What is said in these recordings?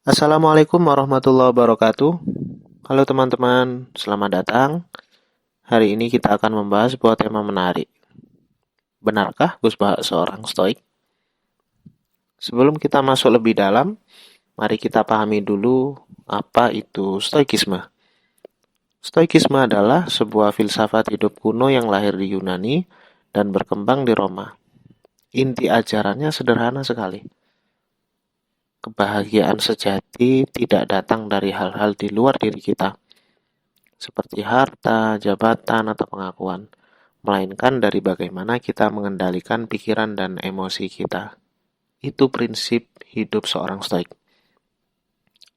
Assalamualaikum warahmatullahi wabarakatuh. Halo teman-teman, selamat datang. Hari ini kita akan membahas sebuah tema menarik. Benarkah Gus Baha seorang stoik? Sebelum kita masuk lebih dalam, mari kita pahami dulu apa itu stoikisme. Stoikisme adalah sebuah filsafat hidup kuno yang lahir di Yunani dan berkembang di Roma. Inti ajarannya sederhana sekali. Kebahagiaan sejati tidak datang dari hal-hal di luar diri kita, seperti harta, jabatan, atau pengakuan, melainkan dari bagaimana kita mengendalikan pikiran dan emosi kita. Itu prinsip hidup seorang stoik.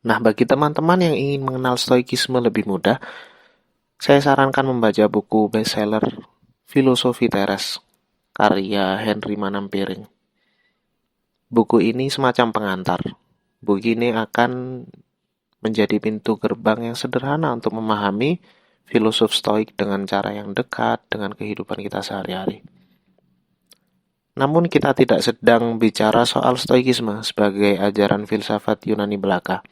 Nah, bagi teman-teman yang ingin mengenal stoikisme lebih mudah, saya sarankan membaca buku bestseller Filosofi Teres, karya Henry Manampiring. Buku ini semacam pengantar. Buku ini akan menjadi pintu gerbang yang sederhana untuk memahami filosof stoik dengan cara yang dekat dengan kehidupan kita sehari-hari. Namun kita tidak sedang bicara soal stoikisme sebagai ajaran filsafat Yunani belaka.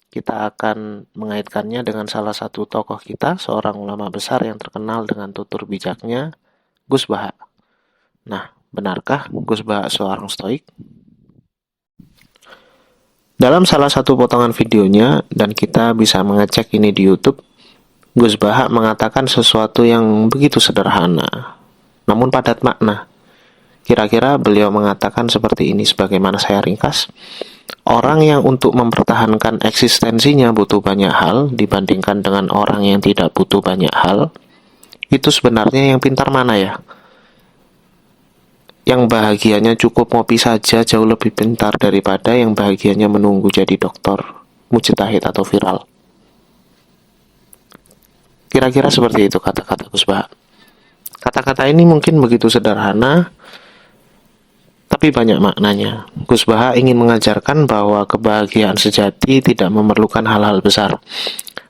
Kita akan mengaitkannya dengan salah satu tokoh kita, seorang ulama besar yang terkenal dengan tutur bijaknya, Gus Baha. Nah, benarkah Gus Baha seorang stoik? Dalam salah satu potongan videonya, dan kita bisa mengecek ini di YouTube, Gus Baha mengatakan sesuatu yang begitu sederhana, namun padat makna. Kira-kira beliau mengatakan seperti ini sebagaimana saya ringkas. Orang yang untuk mempertahankan eksistensinya butuh banyak hal dibandingkan dengan orang yang tidak butuh banyak hal, itu sebenarnya yang pintar mana ya? Yang bahagianya cukup ngopi saja jauh lebih pintar daripada yang bahagianya menunggu jadi doktor, mujtahid atau viral. Kira-kira seperti itu kata-kata Gus Baha. Kata-kata ini mungkin begitu sederhana, tapi banyak maknanya. Gus Baha ingin mengajarkan bahwa kebahagiaan sejati tidak memerlukan hal-hal besar.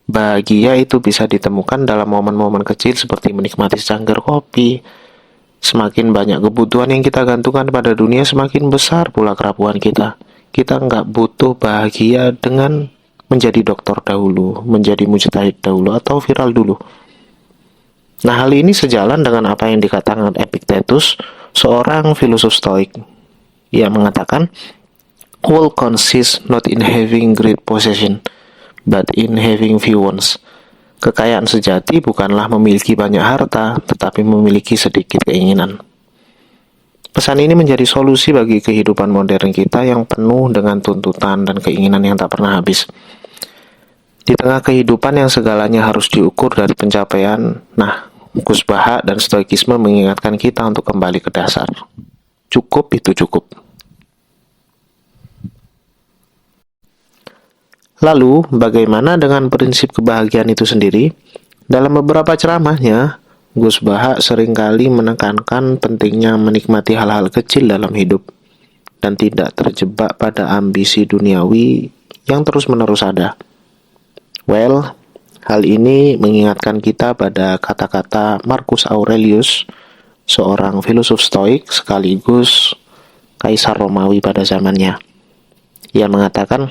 Bahagia itu bisa ditemukan dalam momen-momen kecil seperti menikmati secangkir kopi. Semakin banyak kebutuhan yang kita gantungkan pada dunia, semakin besar pula kerapuhan kita. Kita nggak butuh bahagia dengan menjadi dokter dahulu, menjadi mujtahid dahulu, atau viral dulu. Nah, hal ini sejalan dengan apa yang dikatakan Epictetus, seorang filosof stoik. Ia mengatakan, "All consists not in having great possession, but in having few ones." Kekayaan sejati bukanlah memiliki banyak harta, tetapi memiliki sedikit keinginan. Pesan ini menjadi solusi bagi kehidupan modern kita yang penuh dengan tuntutan dan keinginan yang tak pernah habis. Di tengah kehidupan yang segalanya harus diukur dari pencapaian, Gus Baha dan stoikisme mengingatkan kita untuk kembali ke dasar. Cukup itu cukup. Lalu, bagaimana dengan prinsip kebahagiaan itu sendiri? Dalam beberapa ceramahnya, Gus Baha seringkali menekankan pentingnya menikmati hal-hal kecil dalam hidup dan tidak terjebak pada ambisi duniawi yang terus-menerus ada. Well, hal ini mengingatkan kita pada kata-kata Marcus Aurelius, seorang filosof stoik sekaligus kaisar Romawi pada zamannya. Ia mengatakan,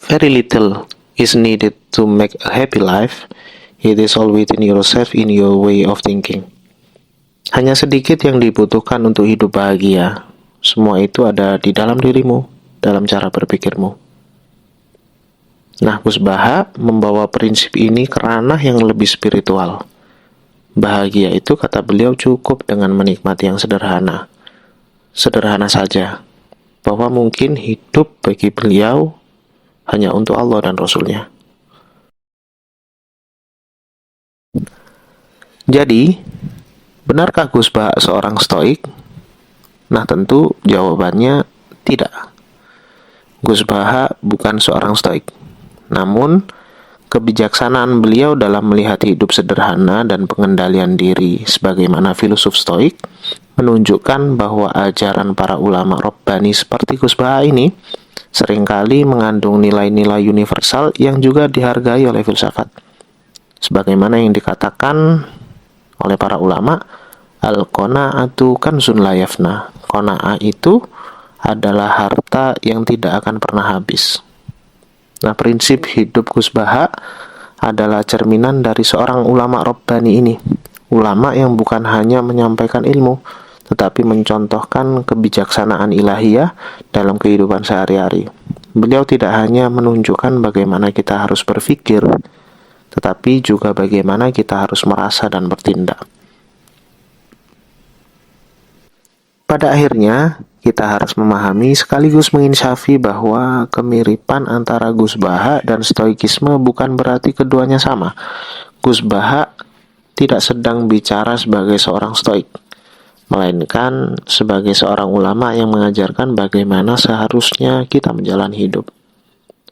"Very little is needed to make a happy life. It is all within yourself in your way of thinking." Hanya sedikit yang dibutuhkan untuk hidup bahagia. Semua itu ada di dalam dirimu, dalam cara berpikirmu. Nah, Gus Baha membawa prinsip ini ke ranah yang lebih spiritual. Bahagia itu, kata beliau, cukup dengan menikmati yang sederhana. Sederhana saja. Bahwa mungkin hidup bagi beliau hanya untuk Allah dan Rasul-Nya. Jadi, benarkah Gus Baha seorang stoik? Nah, tentu jawabannya tidak. Gus Baha bukan seorang stoik. Namun, kebijaksanaan beliau dalam melihat hidup sederhana dan pengendalian diri sebagaimana filosof stoik menunjukkan bahwa ajaran para ulama Rabbani seperti Gus Baha ini seringkali mengandung nilai-nilai universal yang juga dihargai oleh filsafat. Sebagaimana yang dikatakan oleh para ulama, al-qana'atu kanzun la yafna. Qana'ah itu adalah harta yang tidak akan pernah habis. Nah, prinsip hidup Gus Baha adalah cerminan dari seorang ulama Rabbani ini. Ulama yang bukan hanya menyampaikan ilmu, tetapi mencontohkan kebijaksanaan ilahiyah dalam kehidupan sehari-hari. Beliau tidak hanya menunjukkan bagaimana kita harus berpikir, tetapi juga bagaimana kita harus merasa dan bertindak. Pada akhirnya, kita harus memahami sekaligus menginsafi bahwa kemiripan antara Gus Baha dan Stoikisme bukan berarti keduanya sama. Gus Baha tidak sedang bicara sebagai seorang Stoik, melainkan sebagai seorang ulama yang mengajarkan bagaimana seharusnya kita menjalani hidup.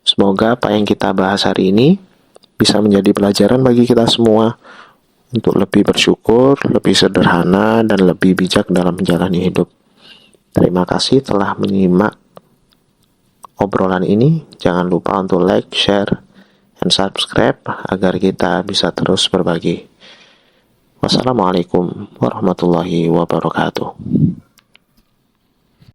Semoga apa yang kita bahas hari ini bisa menjadi pelajaran bagi kita semua untuk lebih bersyukur, lebih sederhana, dan lebih bijak dalam menjalani hidup. Terima kasih telah menyimak obrolan ini. Jangan lupa untuk like, share, dan subscribe agar kita bisa terus berbagi. Wassalamualaikum warahmatullahi wabarakatuh.